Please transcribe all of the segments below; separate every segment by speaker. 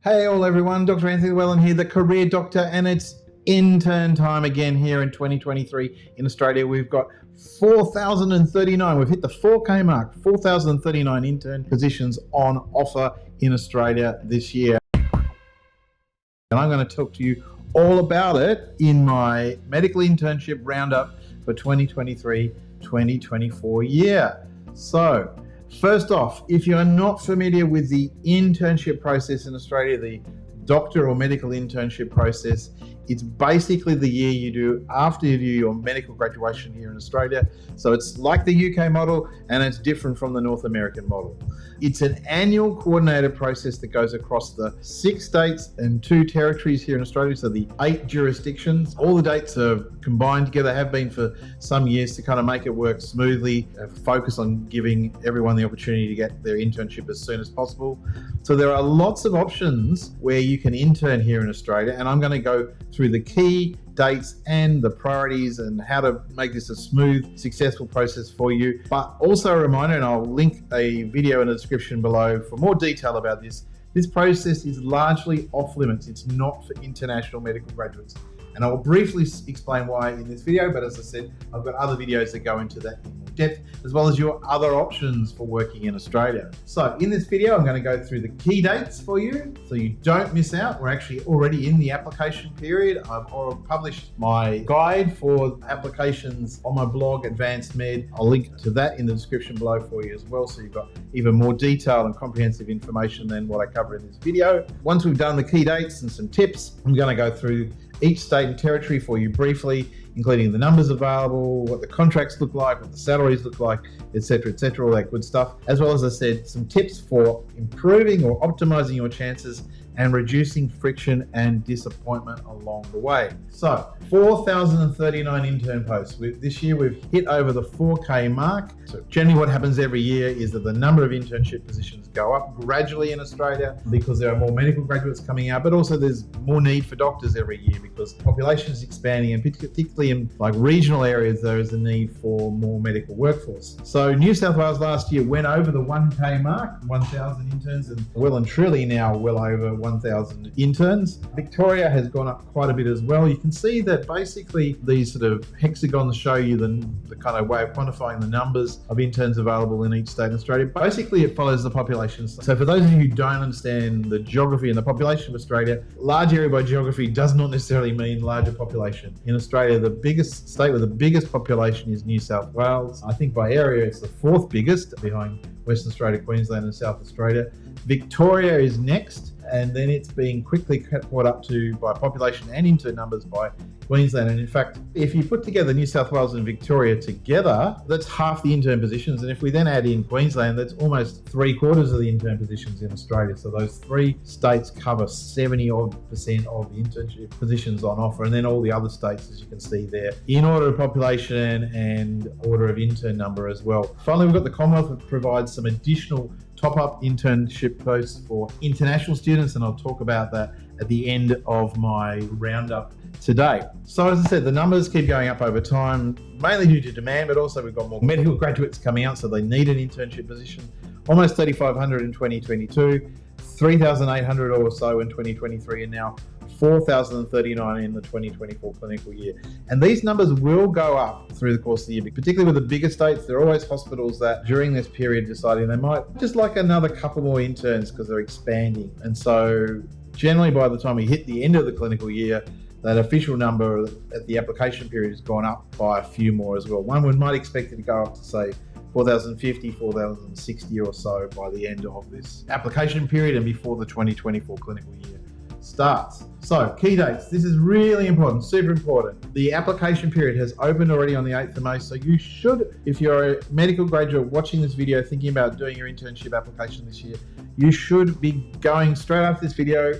Speaker 1: Hey all everyone, Dr. Anthony Llewellyn here, the career doctor, and it's intern time again here in 2023 in Australia. We've got 4,039, we've hit the 4K mark, 4,039 intern positions on offer in Australia this year. And I'm going to talk to you all about it in my medical internship roundup for 2023-2024 year. So, first off, if you are not familiar with the internship process in Australia, the doctor or medical internship process, it's basically the year you do after you do your medical graduation here in Australia. So it's like the UK model and it's different from the North American model. It's an annual coordinated process that goes across the 6 states and 2 territories here in Australia, so the 8 jurisdictions. All the dates are combined together, have been for some years to kind of make it work smoothly, focus on giving everyone the opportunity to get their internship as soon as possible. So there are lots of options where you can intern here in Australia, and I'm going to go through the key dates and the priorities and how to make this a smooth, successful process for you. But also a reminder, and I'll link a video in the description below for more detail about this. This process is largely off limits. It's not for international medical graduates. And I will briefly explain why in this video, but as I said, I've got other videos that go into that in more depth, as well as your other options for working in Australia. So in this video, I'm going to go through the key dates for you so you don't miss out. We're actually already in the application period. I've already published my guide for applications on my blog, Advanced Med. I'll link to that in the description below for you as well, so you've got even more detailed and comprehensive information than what I cover in this video. Once we've done the key dates and some tips, I'm going to go through each state and territory for you briefly, including the numbers available, what the contracts look like, what the salaries look like, etc., all that good stuff. As well as I said, some tips for improving or optimizing your chances and reducing friction and disappointment along the way. So 4,039 intern posts. This year we've hit over the 4K mark. So generally what happens every year is that the number of internship positions go up gradually in Australia because there are more medical graduates coming out, but also there's more need for doctors every year because the population is expanding, and particularly in like regional areas, there is a need for more medical workforce. So New South Wales last year went over the 1K mark, 1,000 interns, and well and truly now well over 1,000 interns. Victoria has gone up quite a bit as well. You can see that basically these sort of hexagons show you the kind of way of quantifying the numbers of interns available in each state in Australia. Basically, it follows the population. So for those of you who don't understand the geography and the population of Australia, large area by geography does not necessarily mean larger population. In Australia, the biggest state with the biggest population is New South Wales. I think by area, it's the 4th biggest behind Western Australia, Queensland and South Australia. Victoria is next, and then it's being quickly caught up to by population and intern numbers by Queensland. And in fact, if you put together New South Wales and Victoria together, that's half the intern positions. And if we then add in Queensland, that's almost 3/4 of the intern positions in Australia. So those 3 states cover 70% of the internship positions on offer. And then all the other states, as you can see there, in order of population and order of intern number as well. Finally, we've got the Commonwealth that provides some additional top-up internship posts for international students, and I'll talk about that at the end of my roundup today. So as I said, the numbers keep going up over time, mainly due to demand, but also we've got more medical graduates coming out, so they need an internship position. Almost 3,500 in 2022, 3,800 or so in 2023, and now 4,039 in the 2024 clinical year. And these numbers will go up through the course of the year, particularly with the bigger states. There are always hospitals that during this period deciding they might just like another couple more interns because they're expanding. And so generally by the time we hit the end of the clinical year, that official number at the application period has gone up by a few more as well. One might expect it to go up to say 4,050, 4,060 or so by the end of this application period and before the 2024 clinical year starts. So key dates, this is really important, super important. The application period has opened already on the 8th of May, so you should, if you're a medical graduate watching this video thinking about doing your internship application this year, you should be going straight after this video.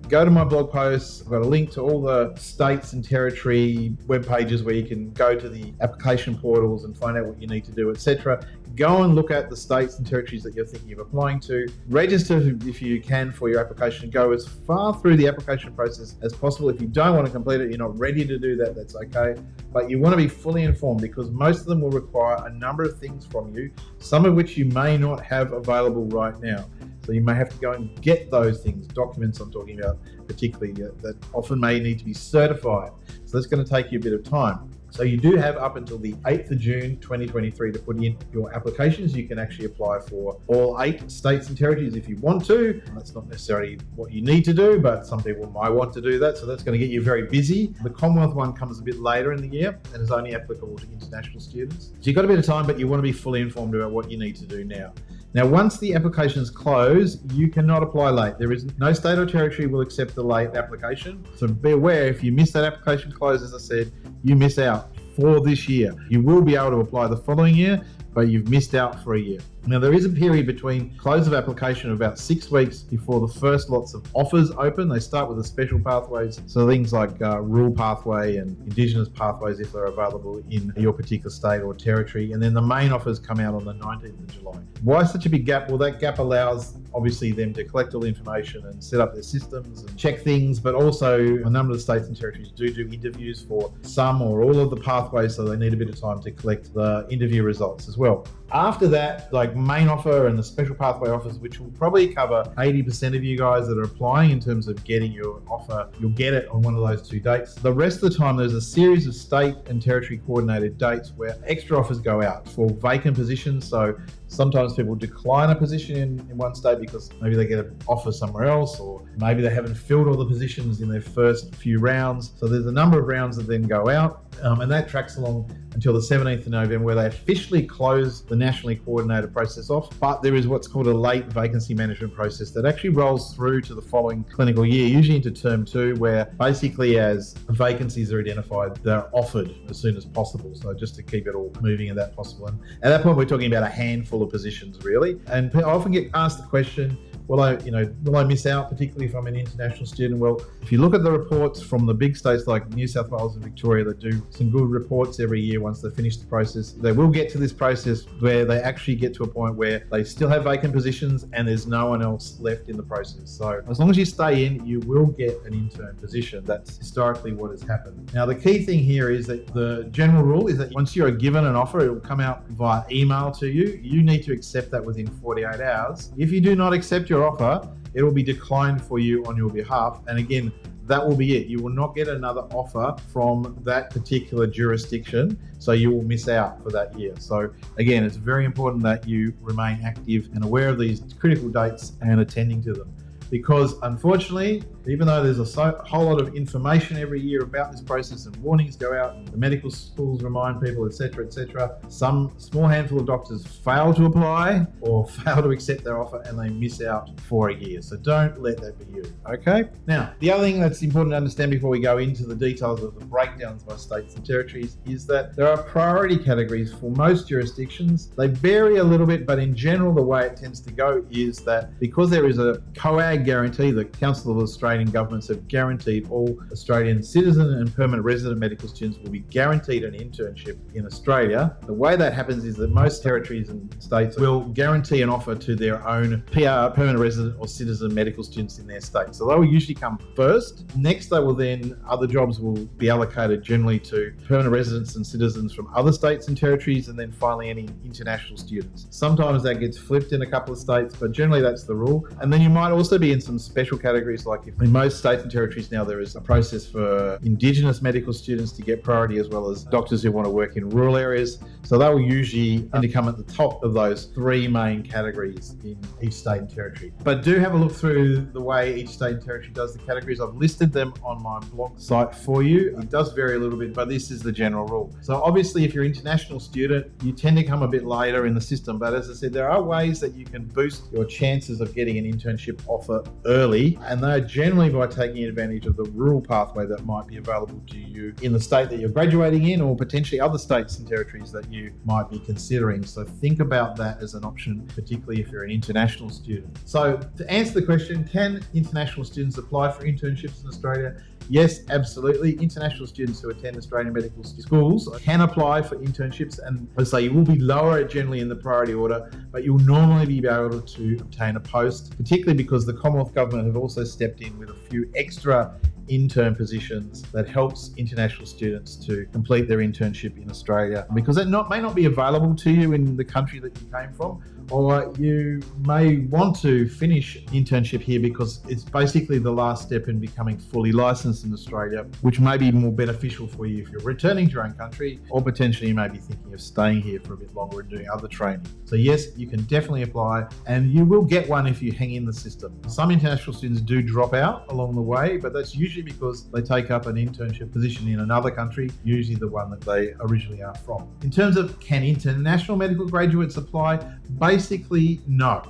Speaker 1: Go to my blog posts. I've got a link to all the states and territory web pages where you can go to the application portals and find out what you need to do, etc. Go and look at the states and territories that you're thinking of applying to. Register if you can for your application. Go as far through the application process as possible. If you don't want to complete it, you're not ready to do that, that's okay. But you want to be fully informed because most of them will require a number of things from you, some of which you may not have available right now. So you may have to go and get those things, documents I'm talking about particularly, that often may need to be certified. So that's going to take you a bit of time. So you do have up until the 8th of June 2023 to put in your applications. You can actually apply for all 8 states and territories if you want to. That's not necessarily what you need to do, but some people might want to do that. So that's going to get you very busy. The Commonwealth one comes a bit later in the year and is only applicable to international students. So you've got a bit of time, but you want to be fully informed about what you need to do now. Now, once the applications close, you cannot apply late. There is no state or territory will accept a late application. So be aware, if you miss that application close, as I said, you miss out for this year. You will be able to apply the following year, but you've missed out for a year. Now, there is a period between close of application of about 6 weeks before the first lots of offers open. They start with the special pathways, so things like rural pathway and Indigenous pathways if they're available in your particular state or territory. And then the main offers come out on the 19th of July. Why such a big gap? Well, that gap allows obviously them to collect all the information and set up their systems and check things, but also a number of the states and territories do interviews for some or all of the pathways, so they need a bit of time to collect the interview results as well. After that, like main offer and the special pathway offers, which will probably cover 80% of you guys that are applying in terms of getting your offer, you'll get it on one of those 2 dates. The rest of the time, there's a series of state and territory coordinated dates where extra offers go out for vacant positions. So sometimes people decline a position in one state because maybe they get an offer somewhere else, or maybe they haven't filled all the positions in their first few rounds. So there's a number of rounds that then go out, and that tracks along until the 17th of November, where they officially close the nationally coordinated process off. But there is what's called a late vacancy management process that actually rolls through to the following clinical year, usually into term 2, where basically as vacancies are identified, they're offered as soon as possible. So just to keep it all moving at that possible. And at that point, we're talking about a handful of positions really. And I often get asked the question, will I miss out, particularly if I'm an international student? Well, if you look at the reports from the big states like New South Wales and Victoria that do some good reports every year once they finish the process, they will get to this process where they actually get to a point where they still have vacant positions and there's no one else left in the process. So as long as you stay in, you will get an intern position. That's historically what has happened. Now, the key thing here is that the general rule is that once you're given an offer, it will come out via email to you. You need to accept that within 48 hours. If you do not accept your offer, it will be declined for you on your behalf. And again, that will be it. You will not get another offer from that particular jurisdiction, so you will miss out for that year. So again, it's very important that you remain active and aware of these critical dates and attending to them. Because unfortunately, even though there's a whole lot of information every year about this process and warnings go out and the medical schools remind people, etc., some small handful of doctors fail to apply or fail to accept their offer and they miss out for a year. So don't let that be you, okay? Now, the other thing that's important to understand before we go into the details of the breakdowns by states and territories is that there are priority categories for most jurisdictions. They vary a little bit, but in general, the way it tends to go is that because there is a COAG guarantee, the Council of Australian Governments have guaranteed all Australian citizen and permanent resident medical students will be guaranteed an internship in Australia. The way that happens is that most territories and states will guarantee an offer to their own PR, permanent resident or citizen medical students in their state. So they will usually come first. Next, they will then, other jobs will be allocated generally to permanent residents and citizens from other states and territories, and then finally any international students. Sometimes that gets flipped in a couple of states, but generally that's the rule. And then you might also be in some special categories, like if in most states and territories now there is a process for Indigenous medical students to get priority, as well as doctors who want to work in rural areas. So they will usually come at the top of those 3 main categories in each state and territory. But do have a look through the way each state and territory does the categories. I've listed them on my blog site for you. It does vary a little bit, but this is the general rule. So obviously, if you're an international student, you tend to come a bit later in the system. But as I said, there are ways that you can boost your chances of getting an internship offer early, and they're generally by taking advantage of the rural pathway that might be available to you in the state that you're graduating in, or potentially other states and territories that you might be considering. So think about that as an option, particularly if you're an international student. So to answer the question, can international students apply for internships in Australia? Yes, absolutely. International students who attend Australian medical schools can apply for internships, and I say you will be lower generally in the priority order, but you'll normally be able to obtain a post, particularly because the Commonwealth government have also stepped in with a few extra intern positions that helps international students to complete their internship in Australia, because it may not be available to you in the country that you came from, or you may want to finish internship here because it's basically the last step in becoming fully licensed in Australia, which may be more beneficial for you if you're returning to your own country, or potentially you may be thinking of staying here for a bit longer and doing other training. So yes, you can definitely apply, and you will get one if you hang in the system. Some international students do drop out along the way, but that's usually because they take up an internship position in another country, usually the one that they originally are from. In terms of can international medical graduates apply? Basically, no.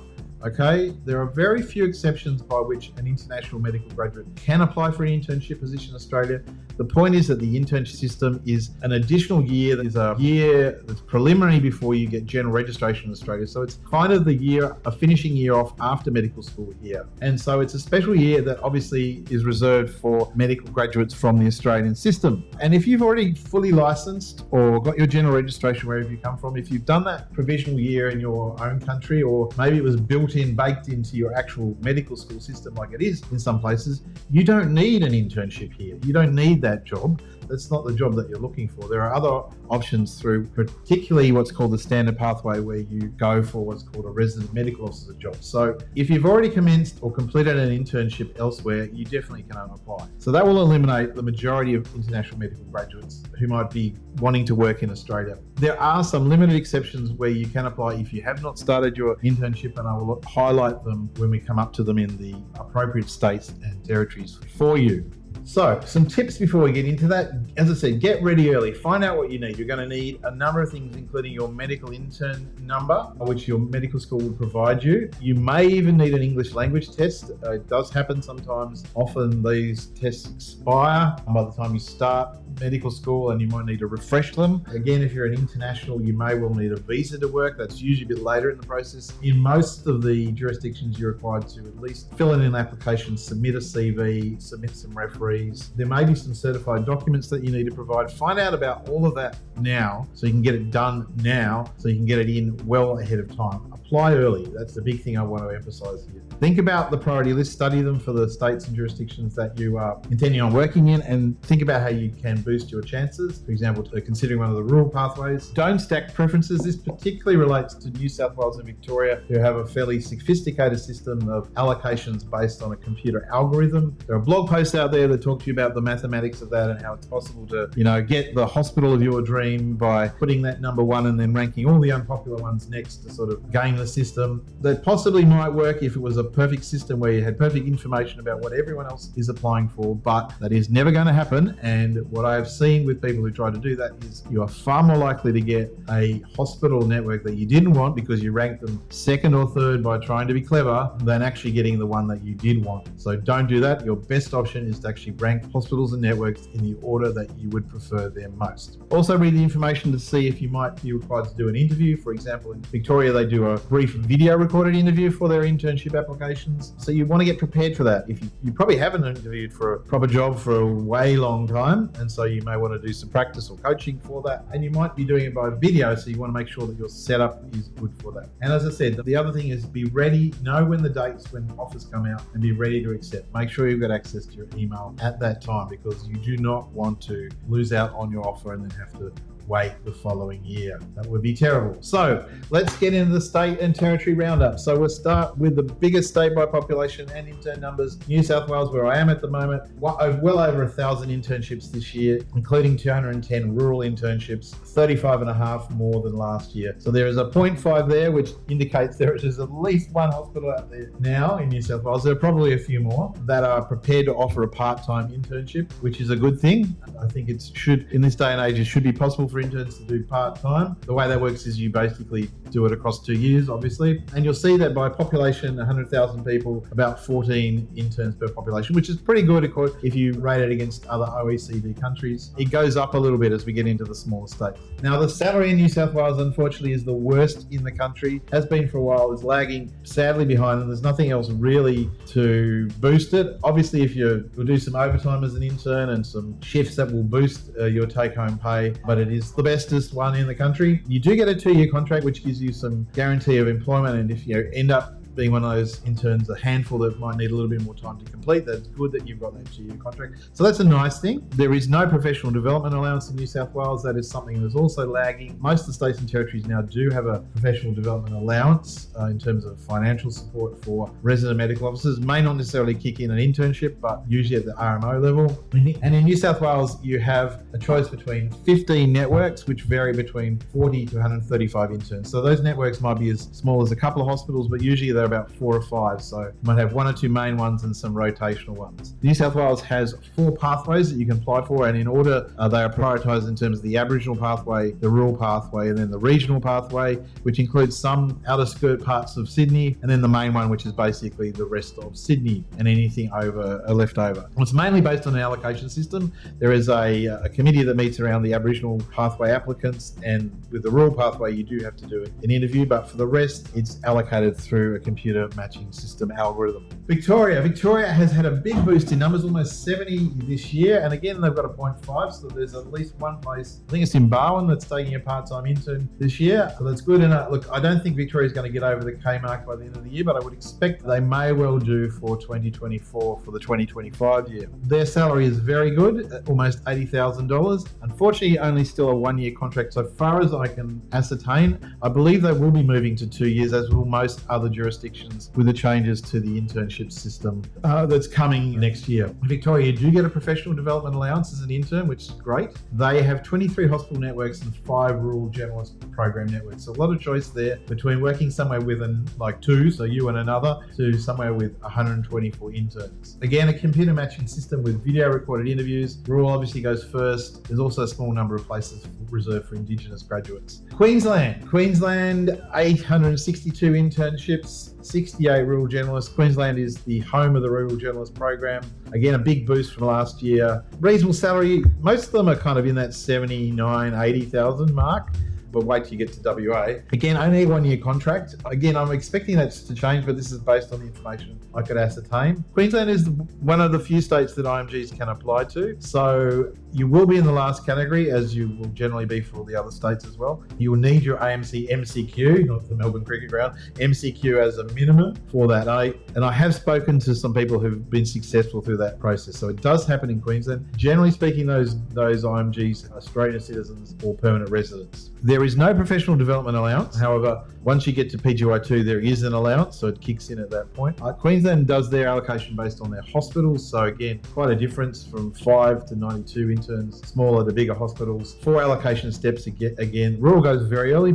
Speaker 1: Okay, there are very few exceptions by which an international medical graduate can apply for an internship position in Australia. The point is that the internship system is an additional year. That is a year that's preliminary before you get general registration in Australia. So it's kind of the year, a finishing year off after medical school here. And so it's a special year that obviously is reserved for medical graduates from the Australian system. And if you've already fully licensed or got your general registration wherever you come from, if you've done that provisional year in your own country, or maybe it was baked into your actual medical school system like it is in some places, you don't need an internship here. You don't need that job. That's not the job that you're looking for. There are other options through particularly what's called the standard pathway, where you go for what's called a resident medical officer job. So if you've already commenced or completed an internship elsewhere, you definitely can apply. So that will eliminate the majority of international medical graduates who might be wanting to work in Australia. There are some limited exceptions where you can apply if you have not started your internship, and I will highlight them when we come up to them in the appropriate states and territories for you. So some tips before we get into that. As I said, get ready early. Find out what you need. You're going to need a number of things, including your medical intern number, which your medical school will provide you. You may even need an English language test. It does happen sometimes. Often these tests expire by the time you start medical school, and you might need to refresh them. Again, if you're an international, you may well need a visa to work. That's usually a bit later in the process. In most of the jurisdictions, you're required to at least fill in an application, submit a CV, submit some referees. There may be some certified documents that you need to provide. Find out about all of that now so you can get it done now, so you can get it in well ahead of time. Apply early. That's the big thing I want to emphasize here. Think about the priority list, study them for the states and jurisdictions that you are intending on working in, and think about how you can boost your chances. For example, considering one of the rural pathways. Don't stack preferences. This particularly relates to New South Wales and Victoria, who have a fairly sophisticated system of allocations based on a computer algorithm. There are blog posts out there that talk to you about the mathematics of that and how it's possible to, get the hospital of your dream by putting that number one and then ranking all the unpopular ones next to sort of game the system. That possibly might work if it was a perfect system where you had perfect information about what everyone else is applying for, but that is never going to happen. And what I have seen with people who try to do that is you are far more likely to get a hospital network that you didn't want because you ranked them second or third by trying to be clever, than actually getting the one that you did want. So don't do that. Your best option is to actually rank hospitals and networks in the order that you would prefer them most. Also read the information to see if you might be required to do an interview. For example, in Victoria, they do a brief video recorded interview for their internship applications. So you want to get prepared for that. If you probably haven't interviewed for a proper job for a way long time, and so you may want to do some practice or coaching for that, and you might be doing it by video, so you want to make sure that your setup is good for that. And as I said, the other thing is be ready, know when the dates when offers come out, and be ready to accept. Make sure you've got access to your email at that time, because you do not want to lose out on your offer and then have to wait the following year. That would be terrible. So let's get into the state and territory roundup. So we'll start with the biggest state by population and intern numbers, New South Wales, where I am at the moment. Well over 1,000 internships this year, including 210 rural internships, 35.5 more than last year. So there is a 0.5 there, which indicates there is at least one hospital out there now in New South Wales. There are probably a few more that are prepared to offer a part-time internship, which is a good thing. I think it should, in this day and age, it should be possible for interns to do part-time. The way that works is you basically do it across 2 years, obviously. And you'll see that by population, 100,000 people, about 14 interns per population, which is pretty good if you rate it against other OECD countries. It goes up a little bit as we get into the smaller states. Now, the salary in New South Wales, unfortunately, is the worst in the country. Has been for a while, is lagging sadly behind, and there's nothing else really to boost it. Obviously, if you'll do some overtime as an intern and some shifts, that will boost your take-home pay, but it is the bestest one in the country. You do get a 2-year contract, which gives you some guarantee of employment, and if you end up being one of those interns, a handful that might need a little bit more time to complete. That's good that you've got that 2-year contract. So that's a nice thing. There is no professional development allowance in New South Wales. That is something that's also lagging. Most of the states and territories now do have a professional development allowance in terms of financial support for resident medical officers. May not necessarily kick in an internship, but usually at the RMO level. And in New South Wales, you have a choice between 15 networks, which vary between 40 to 135 interns. So those networks might be as small as a couple of hospitals, but usually they're about 4 or 5. So you might have 1 or 2 main ones and some rotational ones. New South Wales has 4 pathways that you can apply for, and in order they are prioritised in terms of the Aboriginal pathway, the rural pathway, and then the regional pathway, which includes some outer skirt parts of Sydney, and then the main one, which is basically the rest of Sydney and anything left over. It's mainly based on an allocation system. There is a committee that meets around the Aboriginal pathway applicants, and with the rural pathway you do have to do an interview, but for the rest it's allocated through a computer matching system algorithm. Victoria has had a big boost in numbers, almost 70 this year, and again they've got a 0.5, so there's at least one place, I think it's in Barwon, that's taking a part-time intern this year, so that's good. And look, I don't think Victoria's going to get over the K mark by the end of the year, but I would expect they may well do for 2024 for the 2025 year. Their salary is very good, at almost $80,000. Unfortunately, only still a 1-year contract so far as I can ascertain. I believe they will be moving to 2 years, as will most other jurisdictions, with the changes to the internship system that's coming next year. In Victoria, you do get a professional development allowance as an intern, which is great. They have 23 hospital networks and 5 rural generalist program networks. So a lot of choice there between working somewhere with like 2, so you and another, to somewhere with 124 interns. Again, a computer matching system with video recorded interviews. Rural obviously goes first. There's also a small number of places reserved for Indigenous graduates. Queensland, 862 internships, 68 rural generalists. Queensland is the home of the rural generalist program. Again, a big boost from last year. Reasonable salary. Most of them are kind of in that 79, 80,000 mark. But wait till you get to WA. Again, only a 1-year contract. Again, I'm expecting that to change, but this is based on the information I could ascertain. Queensland is one of the few states that IMGs can apply to. So you will be in the last category, as you will generally be for all the other states as well. You will need your AMC MCQ, not the Melbourne Cricket Ground, MCQ as a minimum for that. And I have spoken to some people who've been successful through that process. So it does happen in Queensland. Generally speaking, those IMGs are Australian citizens or permanent residents. There is no professional development allowance. However, once you get to PGY2, there is an allowance, so it kicks in at that point. Queensland does their allocation based on their hospitals. So again, quite a difference from 5 to 92 interns, smaller to bigger hospitals. 4 allocation steps again. Rural goes very early,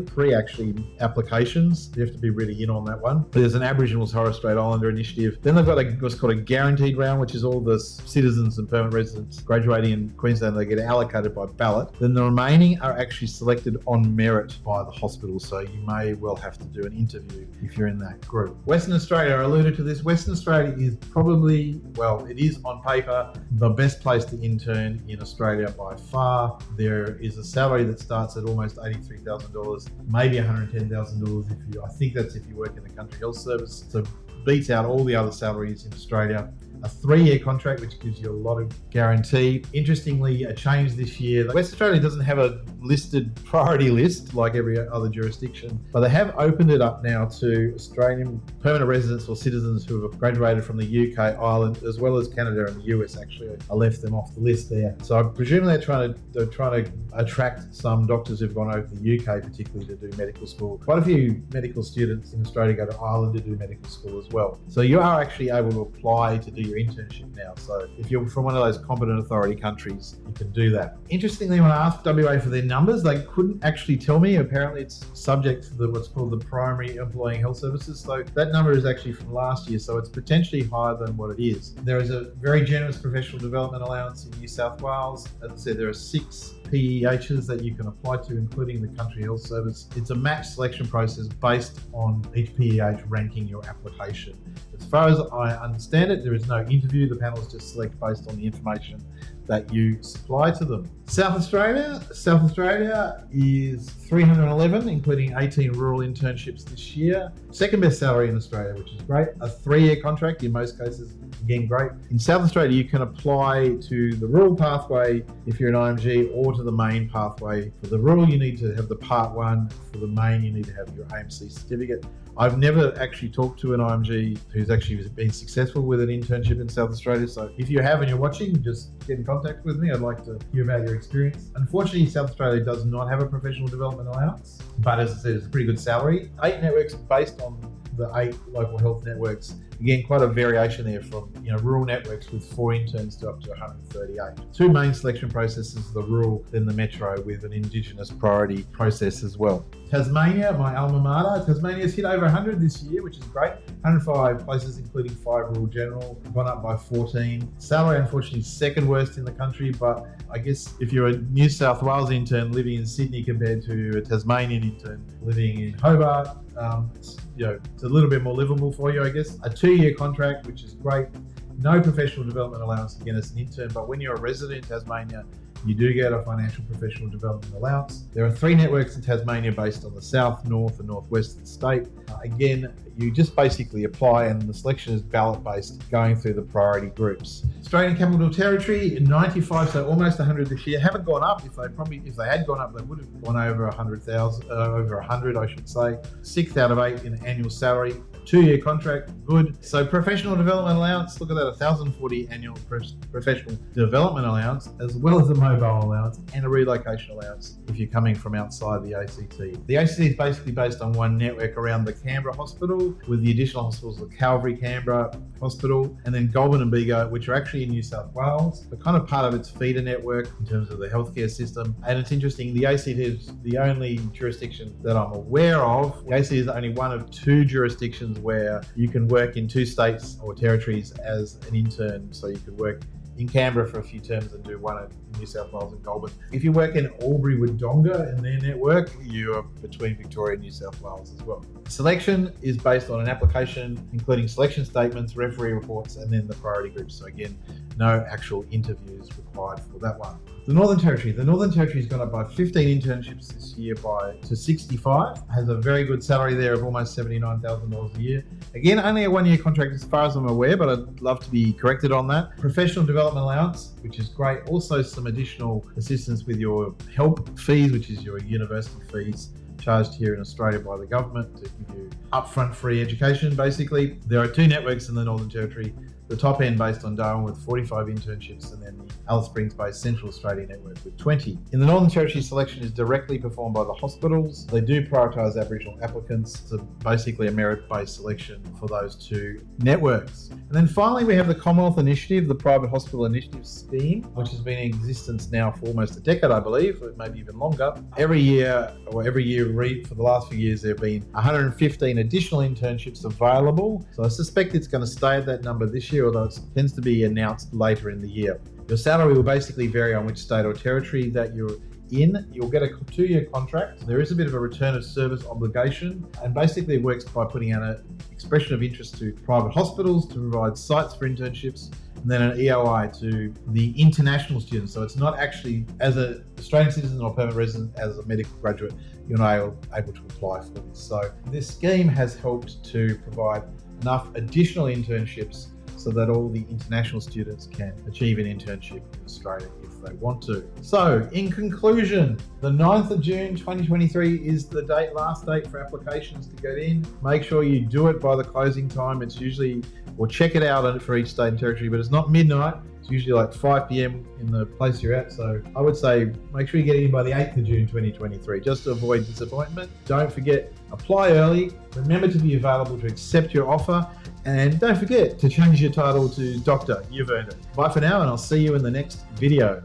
Speaker 1: applications. You have to be really in on that one. There's an Aboriginal Torres Strait Islander initiative. Then they've got what's called a guaranteed round, which is all the citizens and permanent residents graduating in Queensland. They get allocated by ballot. Then the remaining are actually selected on merit by the hospital, so you may well have to do an interview if you're in that group. Western Australia, I alluded to this. Western Australia is probably, it is on paper the best place to intern in Australia by far. There is a salary that starts at almost $83,000, maybe $110,000 I think that's if you work in the country health service. So beats out all the other salaries in Australia. A 3-year contract, which gives you a lot of guarantee. Interestingly, a change this year. West Australia doesn't have a listed priority list like every other jurisdiction, but they have opened it up now to Australian permanent residents or citizens who have graduated from the UK, Ireland, as well as Canada and the US. Actually, I left them off the list there. So I presume they're trying to attract some doctors who've gone over to the UK, particularly to do medical school. Quite a few medical students in Australia go to Ireland to do medical school as well. So you are actually able to apply to do your internship now. So if you're from one of those competent authority countries, you can do that. Interestingly, when I asked WA for their numbers, they couldn't actually tell me. Apparently it's subject to what's called the primary employing health services. So that number is actually from last year. So it's potentially higher than what it is. There is a very generous professional development allowance in New South Wales. As I said, there are 6 PEHs that you can apply to, including the Country Health Service. It's a match selection process based on each PEH ranking your application. As far as I understand it, there is no interview. The panels just select based on the information that you supply to them. South Australia is 311, including 18 rural internships this year. Second best salary in Australia, which is great. A 3-year contract in most cases, again, great. In South Australia, you can apply to the rural pathway if you're an IMG or onto the main pathway. For the rural, you need to have the Part 1. For the main, you need to have your AMC certificate. I've never actually talked to an IMG who's actually been successful with an internship in South Australia. So if you have and you're watching, just get in contact with me. I'd like to hear about your experience. Unfortunately, South Australia does not have a professional development allowance, but as I said, it's a pretty good salary. 8 networks based on the 8 local health networks. Again, quite a variation there from rural networks with 4 interns to up to 138. 2 main selection processes, the rural, then the metro, with an Indigenous priority process as well. Tasmania, my alma mater. Tasmania's hit over 100 this year, which is great. 105 places, including 5 rural general, gone up by 14. Salary, unfortunately, second worst in the country, but I guess if you're a New South Wales intern living in Sydney compared to a Tasmanian intern living in Hobart, it's a little bit more livable for you, I guess. A 2-year contract, which is great. No professional development allowance again as an intern, but when you're a resident in Tasmania, you do get a financial professional development allowance. There are 3 networks in Tasmania based on the south, north, and northwest of the state. Again, you just basically apply, and the selection is ballot based, going through the priority groups. Australian Capital Territory, 95, so almost 100 this year. Haven't gone up. If they had gone up, they would have gone over 100,000, over 100, I should say. 6th out of 8 in annual salary. 2-year contract, good. So professional development allowance, look at that, 1,040 annual professional development allowance, as well as a mobile allowance and a relocation allowance if you're coming from outside the ACT. The ACT is basically based on one network around the Canberra Hospital, with the additional hospitals, the Calvary Canberra Hospital, and then Goulburn and Bega, which are actually in New South Wales. They're kind of part of its feeder network in terms of the healthcare system. And it's interesting, the ACT is the only jurisdiction that I'm aware of. The ACT is only one of 2 jurisdictions where you can work in 2 states or territories as an intern. So you could work in Canberra for a few terms and do one in New South Wales and Goulburn. If you work in Albury Wodonga in their network, you are between Victoria and New South Wales as well. Selection is based on an application, including selection statements, referee reports, and then the priority groups. So again, no actual interviews required for that one. The Northern Territory. The Northern Territory has gone up by 15 internships this year to 65. Has a very good salary there of almost $79,000 a year. Again, only a 1-year contract as far as I'm aware, but I'd love to be corrected on that. Professional development allowance, which is great. Also some additional assistance with your HELP fees, which is your university fees charged here in Australia by the government to give you upfront free education, basically. There are 2 networks in the Northern Territory. The top end based on Darwin with 45 internships, and then the Alice Springs based Central Australia network with 20. In the Northern Territory, selection is directly performed by the hospitals. They do prioritise Aboriginal applicants. It's basically a merit-based selection for those 2 networks. And then finally, we have the Commonwealth Initiative, the Private Hospital Initiative Scheme, which has been in existence now for almost a decade, I believe, or maybe even longer. Every year for the last few years, there have been 115 additional internships available. So I suspect it's going to stay at that number this year, although it tends to be announced later in the year. Your salary will basically vary on which state or territory that you're in. You'll get a 2-year contract. There is a bit of a return of service obligation, and basically it works by putting out an expression of interest to private hospitals to provide sites for internships, and then an EOI to the international students. So it's not actually, as an Australian citizen or permanent resident, as a medical graduate, you're not able to apply for this. So this scheme has helped to provide enough additional internships so that all the international students can achieve an internship in Australia if they want to. So, in conclusion, the 9th of June 2023 is the last date for applications to get in. Make sure you do it by the closing time. It's usually, or check it out for each state and territory, but it's not midnight. It's usually like 5 p.m. in the place you're at. So I would say make sure you get in by the 8th of June 2023, just to avoid disappointment. Don't forget, apply early. Remember to be available to accept your offer. And don't forget to change your title to Doctor. You've earned it. Bye for now, and I'll see you in the next video.